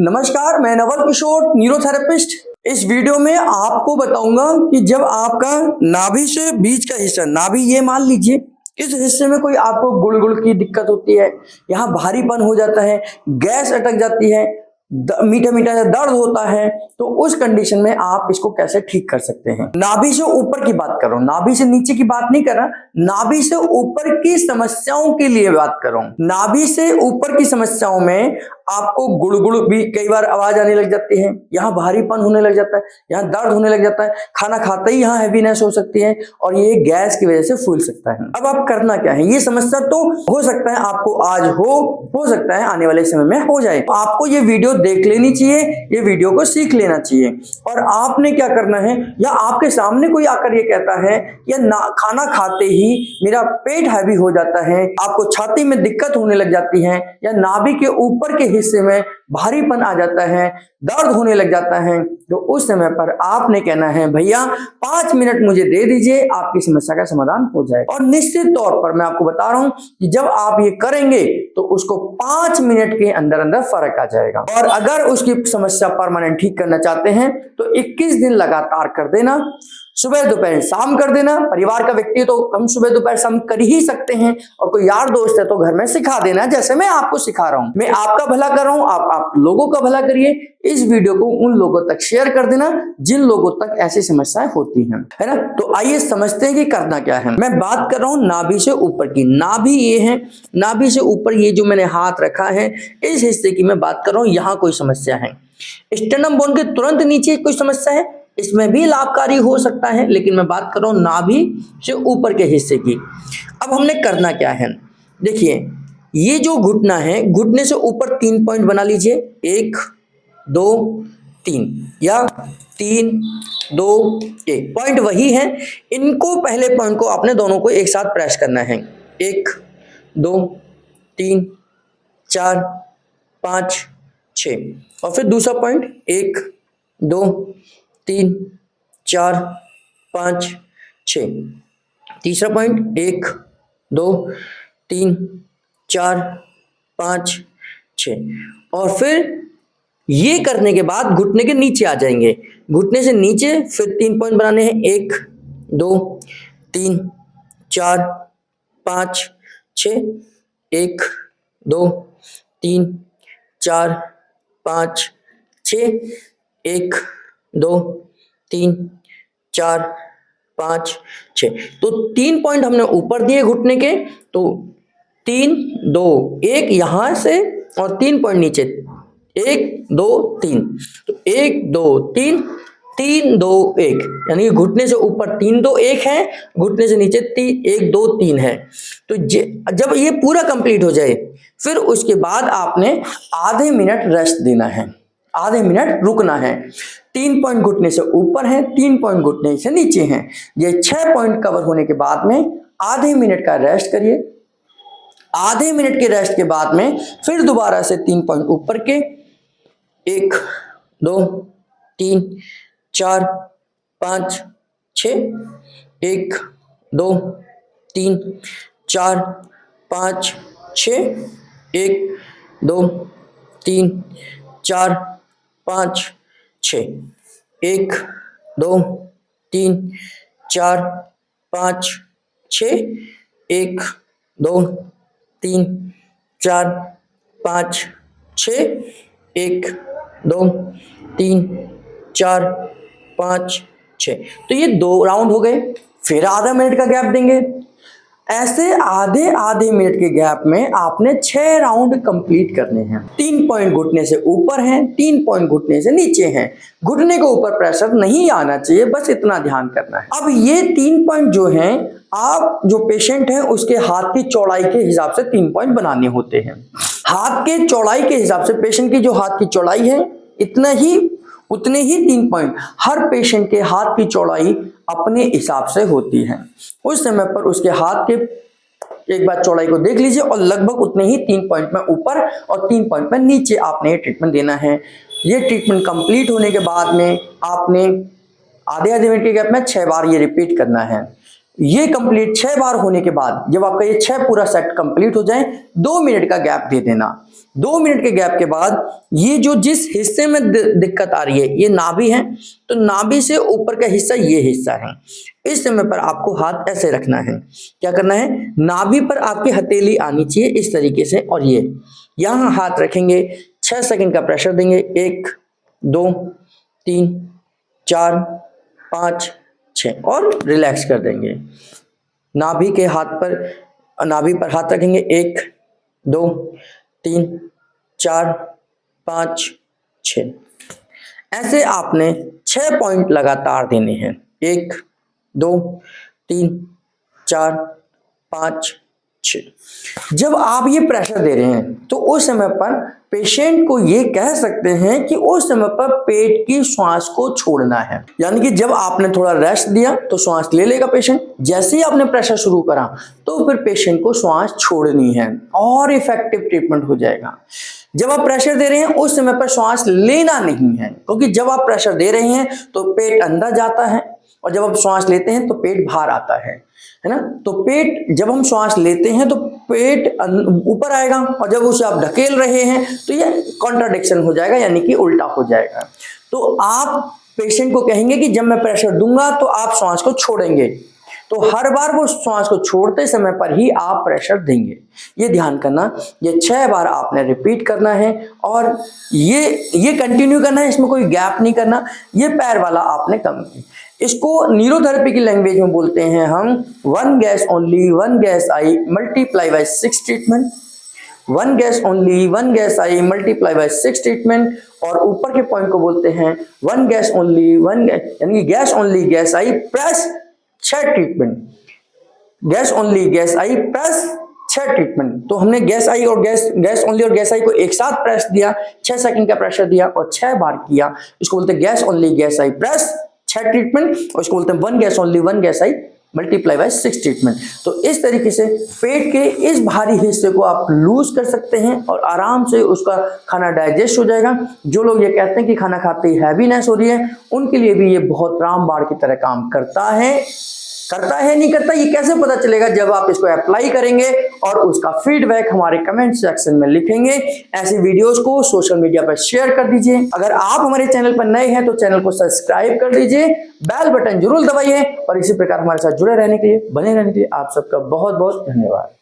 नमस्कार, मैं नवल किशोर, न्यूरोथेरेपिस्ट। इस वीडियो में आपको बताऊंगा कि जब आपका नाभि से बीच का हिस्सा, नाभि ये मान लीजिए, इस हिस्से में कोई आपको गुड़ की दिक्कत होती है, यहाँ भारीपन हो जाता है, गैस अटक जाती है, मीठा मीठा सा दर्द होता है, तो उस कंडीशन में आप इसको कैसे ठीक कर सकते हैं। नाभि से ऊपर की बात कर रहा हूं, नाभि से नीचे की बात नहीं कर रहा, नाभि से ऊपर की समस्याओं के लिए बात कर रहा हूं। नाभि से ऊपर की समस्याओं में आपको गुड़गुड़ भी कई बार आवाज आने लग जाती है, यहाँ भारीपन होने लग जाता है, यहाँ दर्द होने लग जाता है, खाना खाते ही यहाँ हैवीनेस हो सकती है और ये गैस की वजह से फूल सकता है। अब आप करना क्या है, ये समस्या तो हो सकता है आपको आज हो सकता है आने वाले समय में हो जाए, तो आपको ये वीडियो देख लेनी चाहिए, ये वीडियो को सीख लेना चाहिए। और आपने क्या करना है, या आपके सामने कोई आकर ये कहता है या खाना खाते ही मेरा पेट हैवी हो जाता है, आपको छाती में दिक्कत होने लग जाती है, या नाभि के ऊपर के हिस्से में भारीपन आ जाता है, दर्द होने लग जाता है, तो उस समय पर आपने कहना है भैया 5 मिनट मुझे दे दीजिए, आपकी समस्या का समाधान हो जाएगा। और निश्चित तौर पर मैं आपको बता रहा हूं कि जब आप ये करेंगे तो उसको 5 मिनट के अंदर अंदर फर्क आ जाएगा। और अगर उसकी समस्या परमानेंट ठीक करना चाहते हैं तो 21 दिन लगातार कर देना, सुबह दोपहर शाम कर देना। परिवार का व्यक्ति तो हम सुबह दोपहर शाम कर ही सकते हैं, और कोई यार दोस्त है तो घर में सिखा देना, जैसे मैं आपको सिखा रहा हूं। मैं आपका भला कर रहा हूं, आप लोगों का भला करिए। इस वीडियो को उन लोगों तक शेयर कर देना जिन लोगों तक ऐसी समस्याएं होती हैं, है ना। तो आइए समझते हैं कि करना क्या है। मैं बात कर रहा हूं नाभि से ऊपर की। नाभि ये है, नाभि से ऊपर ये जो मैंने हाथ रखा है, इस हिस्से की मैं बात कर रहा हूं। यहाँ कोई समस्या है, स्टेर्नम बोन के तुरंत नीचे कोई समस्या है, इसमें भी लाभकारी हो सकता है, लेकिन मैं बात कर रहा हूं नाभि से ऊपर के हिस्से की। अब हमने करना क्या है, देखिए ये जो घुटना है, घुटने से ऊपर 3 पॉइंट बना लीजिए, 1 2 3 या 3 2 1 पॉइंट वही है। इनको पहले पॉइंट को आपने दोनों को एक साथ प्रेस करना है, 1 2 3 4 5 6, और फिर दूसरा पॉइंट 1 2 3 4 5 6, तीसरा पॉइंट 1 2 3 4 5 6, और फिर ये करने के बाद घुटने के नीचे आ जाएंगे। घुटने से नीचे फिर 3 पॉइंट बनाने हैं, 1 2 3 4 5 6, 1 2 3 4 5 6, 1 2 3 4 5 6। तो 3 पॉइंट हमने ऊपर दिए घुटने के, तो 3 2 1 यहां से और 3 पॉइंट नीचे, 1 2 3, तो 1 2 3 3 2 1, यानी घुटने से ऊपर 3 2 1 है, घुटने से नीचे 1 2 3 है। तो जब ये पूरा कंप्लीट हो जाए, फिर उसके बाद आपने आधे मिनट रेस्ट देना है, आधे मिनट रुकना है। 3 पॉइंट घुटने से ऊपर है, 3 पॉइंट घुटने से नीचे हैं। ये 6 पॉइंट कवर होने के बाद में आधे मिनट का रेस्ट करिए। आधे मिनट के रेस्ट के बाद में फिर दोबारा से 3 पॉइंट ऊपर के, 1 2 3 4 5 6, 1 2 3 4 5 6, 1 2 3 4 5 6, 1 2 3 4 5 6, 1 2 3 4 5 6, 1 2 3 4 5 6। तो ये 2 राउंड हो गए, फिर आधा मिनट का गैप देंगे। ऐसे आधे आधे मिनट के गैप में आपने 6 राउंड कंप्लीट करने हैं। 3 पॉइंट घुटने से ऊपर हैं, 3 पॉइंट घुटने से नीचे हैं। घुटने के ऊपर प्रेशर नहीं आना चाहिए, बस इतना ध्यान करना है। अब ये 3 पॉइंट जो हैं, आप जो पेशेंट हैं उसके हाथ की चौड़ाई के हिसाब से 3 पॉइंट बनाने होते हैं। हाथ के चौड़ाई के हिसाब से, पेशेंट की जो हाथ की चौड़ाई है उतने ही 3 पॉइंट, हर पेशेंट के हाथ की चौड़ाई अपने हिसाब से होती है। उस समय पर उसके हाथ के एक बार चौड़ाई को देख लीजिए, और लगभग उतने ही 3 पॉइंट में ऊपर और 3 पॉइंट में नीचे आपने ये ट्रीटमेंट देना है। ये ट्रीटमेंट कंप्लीट होने के बाद में आपने आधे आधे मिनट के गैप में 6 बार ये रिपीट करना है। ये कंप्लीट 6 बार होने के बाद जब आपका ये 6 पूरा सेट कंप्लीट हो जाए 2 मिनट का गैप दे देना। 2 मिनट के गैप के बाद ये जो जिस हिस्से में दिक्कत आ रही है, ये नाभि है, तो नाभि से ऊपर का हिस्सा ये हिस्सा है। इस समय पर आपको हाथ ऐसे रखना है। क्या करना है, नाभि पर आपकी हथेली आनी चाहिए इस तरीके से, और ये यहां हाथ रखेंगे, 6 सेकंड का प्रेशर देंगे, 1 2 3 4 5 6 और रिलैक्स कर देंगे। नाभि पर हाथ रखेंगे, 1 2 3 4 5 6। ऐसे आपने 6 पॉइंट लगातार देने हैं, 1 2 3 4 5 6। जब आप ये प्रेशर दे रहे हैं तो उस समय पर पेशेंट को ये कह सकते हैं कि उस समय पर पेट की श्वास को छोड़ना है। यानी कि जब आपने थोड़ा रेस्ट दिया तो श्वास ले लेगा पेशेंट, जैसे ही आपने प्रेशर शुरू करा तो फिर पेशेंट को श्वास छोड़नी है और इफेक्टिव ट्रीटमेंट हो जाएगा। जब आप प्रेशर दे रहे हैं उस समय पर श्वास लेना नहीं है, क्योंकि जब आप प्रेशर दे रहे हैं तो पेट अंदर जाता है और जब आप श्वास लेते हैं तो पेट बाहर आता है ना। तो पेट, जब हम श्वास लेते हैं तो पेट ऊपर आएगा और जब उसे आप ढकेल रहे हैं तो ये कॉन्ट्राडिक्शन हो जाएगा, यानी कि उल्टा हो जाएगा। तो आप पेशेंट को कहेंगे कि जब मैं प्रेशर दूंगा तो आप श्वास को छोड़ेंगे, तो हर बार वो श्वास को छोड़ते समय पर ही आप प्रेशर देंगे। ये ध्यान करना, ये 6 बार आपने रिपीट करना है और ये कंटिन्यू करना है, इसमें कोई गैप नहीं करना। ये पैर वाला आपने कम किया। इसको न्यूरोथेरेपी की लैंग्वेज में बोलते हैं हम 1 gas only 1 gas I multiply by 6 treatment. 1 gas only 1 gas I multiply by 6 treatment. और ऊपर के पॉइंट को बोलते हैं 1 गैस ओनली 1 गैस, यानी gas only gas I plus 6 treatment. Gas only gas I plus 6 treatment. तो हमने गैस आई और गैस ओनली और गैस आई को एक साथ प्रेस दिया, 6 सेकंड का प्रेशर दिया और 6 बार किया। इसको बोलते हैं gas only gas I plus 6 treatment, और इसको बोलते हैं 1 gas only 1 gas I multiply by 6 treatment. तो इस तरीके से पेट के इस भारी हिस्से को आप लूज कर सकते हैं और आराम से उसका खाना डाइजेस्ट हो जाएगा। जो लोग ये कहते हैं कि खाना खाते ही हैवीनेस हो रही है, उनके लिए भी ये बहुत रामबाण की तरह काम करता है नहीं करता, ये कैसे पता चलेगा? जब आप इसको अप्लाई करेंगे और उसका फीडबैक हमारे कमेंट सेक्शन में लिखेंगे। ऐसी वीडियोस को सोशल मीडिया पर शेयर कर दीजिए। अगर आप हमारे चैनल पर नए हैं तो चैनल को सब्सक्राइब कर दीजिए, बेल बटन जरूर दबाइए और इसी प्रकार हमारे साथ जुड़े रहने के लिए, बने रहने के लिए आप सबका बहुत बहुत धन्यवाद।